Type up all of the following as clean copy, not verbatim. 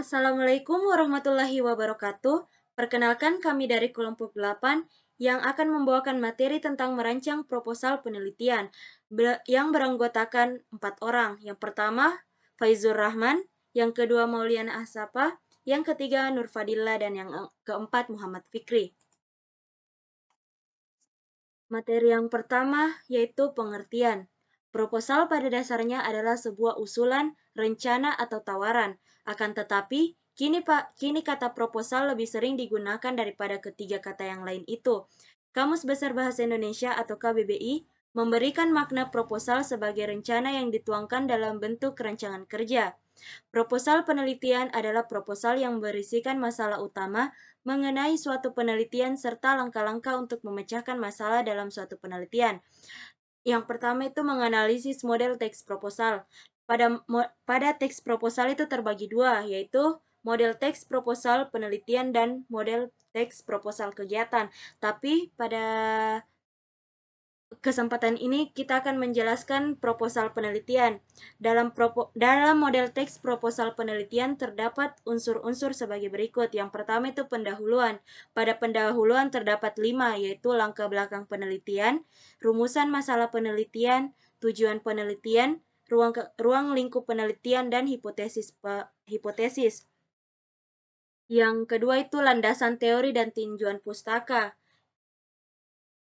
Assalamualaikum warahmatullahi wabarakatuh. Perkenalkan kami dari kelompok 8 yang akan membawakan materi tentang merancang proposal penelitian yang beranggotakan 4 orang. Yang pertama, Faizur Rahman, yang kedua Mauliana Asapa, yang ketiga Nur Fadilla, dan yang keempat Muhammad Fikri. Materi yang pertama yaitu pengertian. Proposal pada dasarnya adalah sebuah usulan, rencana, atau tawaran. Akan tetapi, kini kata proposal lebih sering digunakan daripada ketiga kata yang lain itu. Kamus Besar Bahasa Indonesia atau KBBI memberikan makna proposal sebagai rencana yang dituangkan dalam bentuk rancangan kerja. Proposal penelitian adalah proposal yang berisikan masalah utama mengenai suatu penelitian serta langkah-langkah untuk memecahkan masalah dalam suatu penelitian. Yang pertama itu menganalisis model teks proposal. Pada teks proposal itu terbagi dua, yaitu model teks proposal penelitian dan model teks proposal kegiatan. Tapi pada kesempatan ini kita akan menjelaskan proposal penelitian. Dalam model teks proposal penelitian terdapat unsur-unsur sebagai berikut. Yang pertama itu pendahuluan. Pada pendahuluan terdapat 5, yaitu langkah belakang penelitian, rumusan masalah penelitian, tujuan penelitian, ruang lingkup penelitian, dan hipotesis. Yang kedua itu landasan teori dan tinjauan pustaka.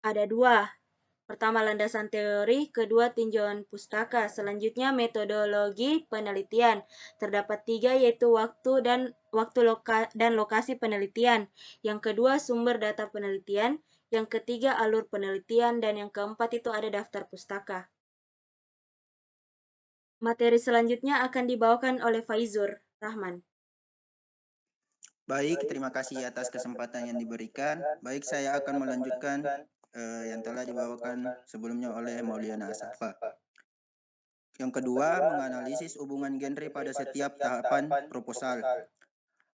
Ada 2. Pertama, landasan teori, kedua, tinjauan pustaka. Selanjutnya, metodologi penelitian. Terdapat 3, yaitu waktu dan lokasi penelitian. Yang kedua, sumber data penelitian. Yang ketiga, alur penelitian, dan yang keempat itu ada daftar pustaka. Materi selanjutnya akan dibawakan oleh Faizur Rahman. Baik, terima kasih atas kesempatan yang diberikan. Baik, saya akan melanjutkan yang telah dibawakan sebelumnya oleh Mauliana Asafa. Yang kedua, menganalisis hubungan genre pada setiap tahapan proposal.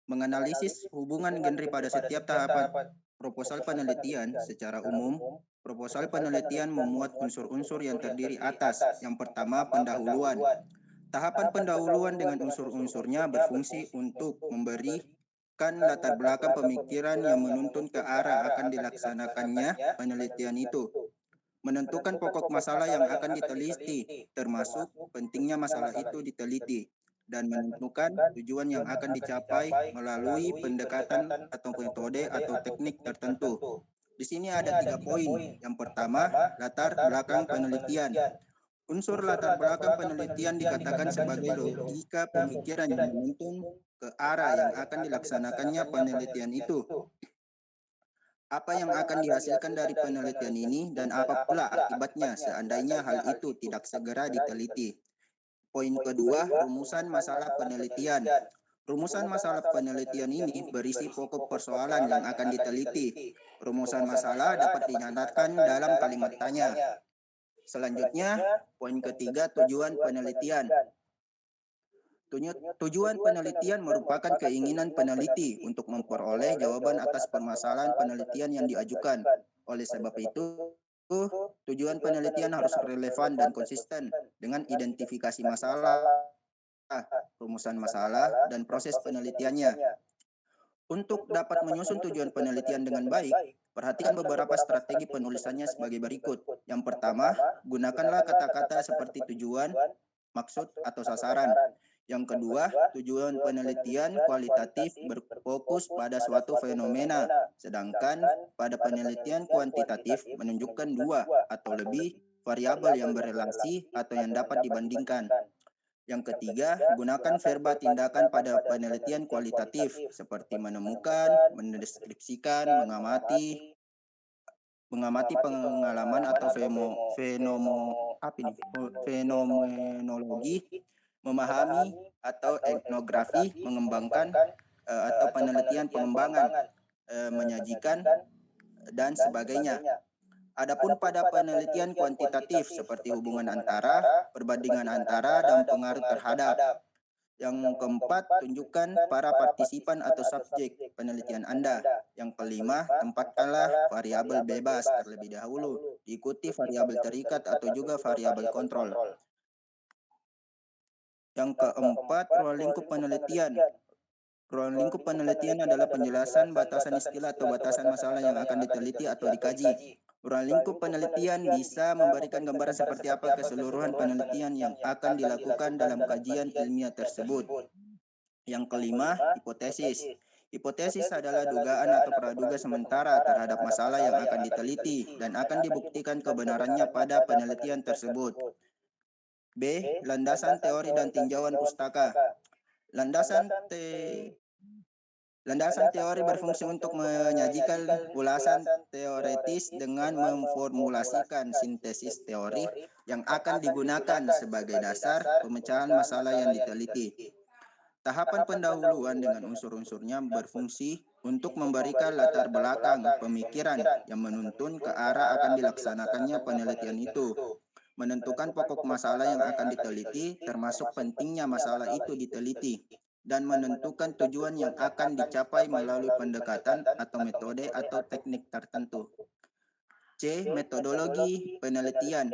Menganalisis hubungan genre pada setiap tahapan proposal penelitian secara umum, proposal penelitian memuat unsur-unsur yang terdiri atas. Yang pertama, pendahuluan. Tahapan pendahuluan dengan unsur-unsurnya berfungsi untuk memberikan latar belakang pemikiran yang menuntun ke arah akan dilaksanakannya penelitian itu. Menentukan pokok masalah yang akan diteliti, termasuk pentingnya masalah itu diteliti, dan menentukan tujuan yang akan dicapai melalui pendekatan atau metode atau teknik tertentu. Di sini ada 3 poin. Yang pertama, latar belakang penelitian. Unsur latar belakang penelitian dikatakan sebagai logika pemikiran yang menuntun ke arah yang akan dilaksanakannya penelitian itu. Apa yang akan dihasilkan dari penelitian ini dan apa pula akibatnya seandainya hal itu tidak segera diteliti. Poin kedua, rumusan masalah penelitian. Rumusan masalah penelitian ini berisi pokok persoalan yang akan diteliti. Rumusan masalah dapat dinyatakan dalam kalimat tanya. Selanjutnya, poin ketiga, tujuan penelitian. Tujuan penelitian merupakan keinginan peneliti untuk memperoleh jawaban atas permasalahan penelitian yang diajukan. Oleh sebab itu, tujuan penelitian harus relevan dan konsisten dengan identifikasi masalah, rumusan masalah, dan proses penelitiannya. Untuk dapat menyusun tujuan penelitian dengan baik, perhatikan beberapa strategi penulisannya sebagai berikut. Yang pertama, gunakanlah kata-kata seperti tujuan, maksud, atau sasaran. Yang kedua, tujuan penelitian kualitatif berfokus pada suatu fenomena, sedangkan pada penelitian kuantitatif menunjukkan 2 atau lebih variabel yang berelasi atau yang dapat dibandingkan. Yang ketiga, gunakan verba tindakan pada penelitian kualitatif seperti menemukan, mendeskripsikan, mengamati pengalaman atau fenomenologi, memahami atau etnografi, mengembangkan atau penelitian pengembangan, menyajikan, dan sebagainya. Adapun pada penelitian kuantitatif seperti hubungan antara, perbandingan antara, dan pengaruh terhadap. Yang keempat, tunjukkan para partisipan atau subjek penelitian Anda. Yang kelima, tempatkanlah variabel bebas terlebih dahulu, diikuti variabel terikat atau juga variabel kontrol. Yang keempat, ruang lingkup penelitian. Ruang lingkup penelitian adalah penjelasan batasan istilah atau batasan masalah yang akan diteliti atau dikaji. Ruang lingkup penelitian bisa memberikan gambaran seperti apa keseluruhan penelitian yang akan dilakukan dalam kajian ilmiah tersebut. Yang kelima, hipotesis. Hipotesis adalah dugaan atau praduga sementara terhadap masalah yang akan diteliti dan akan dibuktikan kebenarannya pada penelitian tersebut. B. Landasan teori dan tinjauan pustaka. Landasan teori berfungsi untuk menyajikan ulasan teoretis dengan memformulasikan sintesis teori yang akan digunakan sebagai dasar pemecahan masalah yang diteliti. Tahapan pendahuluan dengan unsur-unsurnya berfungsi untuk memberikan latar belakang pemikiran yang menuntun ke arah akan dilaksanakannya penelitian itu, menentukan pokok masalah yang akan diteliti, termasuk pentingnya masalah itu diteliti, dan menentukan tujuan yang akan dicapai melalui pendekatan atau metode atau teknik tertentu. C. Metodologi penelitian.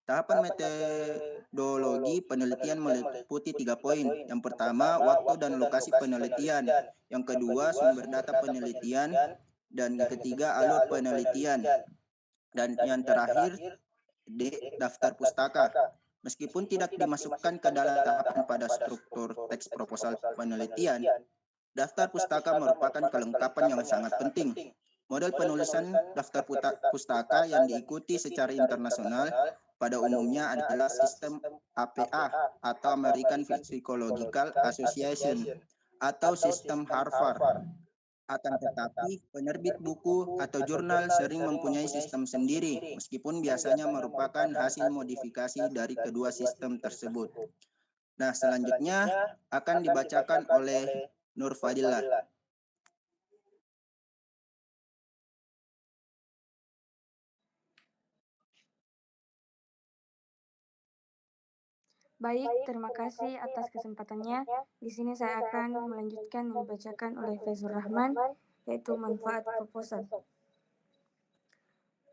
Tahapan metodologi penelitian meliputi 3 poin. Yang pertama, waktu dan lokasi penelitian. Yang kedua, sumber data penelitian. Dan yang ketiga, alur penelitian. Dan yang terakhir, D. Daftar pustaka. Meskipun tidak dimasukkan ke dalam tahapan pada struktur teks proposal penelitian, daftar pustaka merupakan kelengkapan yang sangat penting. Model penulisan daftar pustaka yang diikuti secara internasional pada umumnya adalah sistem APA atau American Psychological Association atau sistem Harvard. Akan tetapi, penerbit buku atau jurnal sering mempunyai sistem sendiri, meskipun biasanya merupakan hasil modifikasi dari kedua sistem tersebut. Nah, selanjutnya akan dibacakan oleh Nur Fadillah. Baik, terima kasih atas kesempatannya. Di sini saya akan melanjutkan yang dibacakan oleh Faizur Rahman, yaitu manfaat proposal.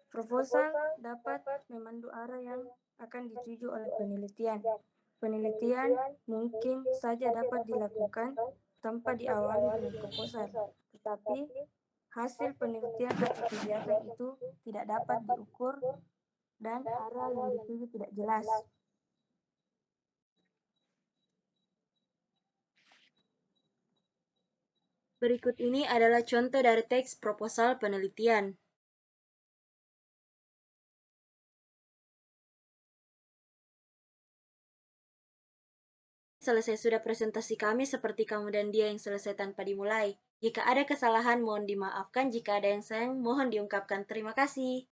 Proposal dapat memandu arah yang akan dituju oleh penelitian. Penelitian mungkin saja dapat dilakukan tanpa diawali dengan proposal, tetapi hasil penelitian atau kegiatan itu tidak dapat diukur dan arah yang dituju tidak jelas. Berikut ini adalah contoh dari teks proposal penelitian. Selesai sudah presentasi kami seperti kamu dan dia yang selesai tanpa dimulai. Jika ada kesalahan mohon dimaafkan, jika ada yang sayang mohon diungkapkan. Terima kasih.